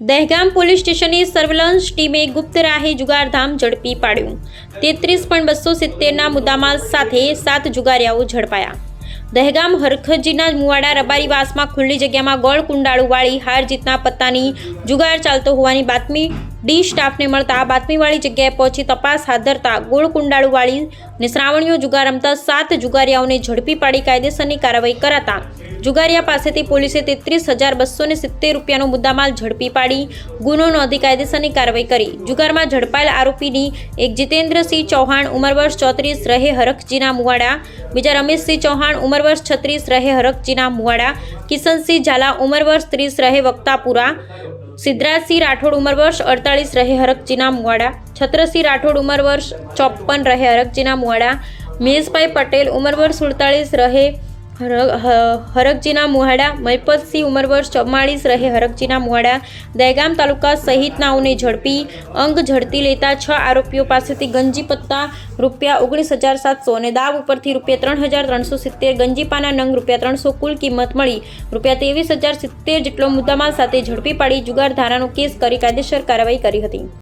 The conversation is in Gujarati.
દહેગામ પોલીસ સ્ટેશનની સર્વેલન્સ ટીમે ગુપ્ત રાહે જુગારધામ ઝડપી પાડ્યું। 33.270ના મુદ્દામાલ સાથે 7 જુગારિયાઓ ઝડપાયા। દહેગામ હરખજીના મુવાડા રબારીવાસમાં ખુલ્લી જગ્યામાં ગોળ કુંડાળુવાળી હાર જીતના પત્તાની જુગાર ચાલતો હોવાની બાતમી ડી સ્ટાફને મળતા બાતમીવાળી જગ્યાએ પહોંચી તપાસ હાથ ધરતા ગોળ કુંડાળુવાળી અને શ્રાવણીઓ જુગાર રમતા 7 જુગારિયાઓને ઝડપી પાડી કાયદેસરની કાર્યવાહી કરાતા જુગારિયા પાસેથી પોલીસે 33,270 રૂપિયાનો મુદ્દામાલ ઝડપી પાડી ગુનો નોંધી કાયદેસરની કાર્યવાહી કરી। જુગારમાં ઝડપાયેલ આરોપીની એક જીતેન્દ્રસિંહ ચૌહાણ ઉંમર વર્ષ 34 રહે હરખજીના મુવાડા, બીજા રમેશસિંહ ચૌહાણ ઉંમર વર્ષ 36 રહે હરખજીના મુવાડા, કિશનસિંહ ઝાલા ઉંમર વર્ષ 30 રહે વક્તાપુરા, સિદ્ધરાજસિંહ રાઠોડ ઉંમર વર્ષ 48 રહે હરખજીના મુવાડા, છત્રસિંહ રાઠોડ ઉંમર વર્ષ 54 રહે હરખજીના મુવાડા, મહેશભાઈ પટેલ ઉંમર વર્ષ 47 રહે હરખજીના મુવાડા, મહિપતસિંહ ઉંમર વર્ષ 44 રહે હરખજીના મુવાડા, દહેગામ તાલુકા સહિતનાઓને ઝડપી અંગ ઝડપી લેતા 6 આરોપીઓ પાસેથી ગંજી પત્તા ₹19,700 અને દાવ ઉપરથી ₹3,370, ગંજીપાના નંગ ₹300 કુલ કિંમત મળી ₹23,070 જેટલો મુદ્દામાલ સાથે ઝડપી પાડી જુગાર ધારાનો કેસ કરી કાયદેસર કાર્યવાહી કરી હતી।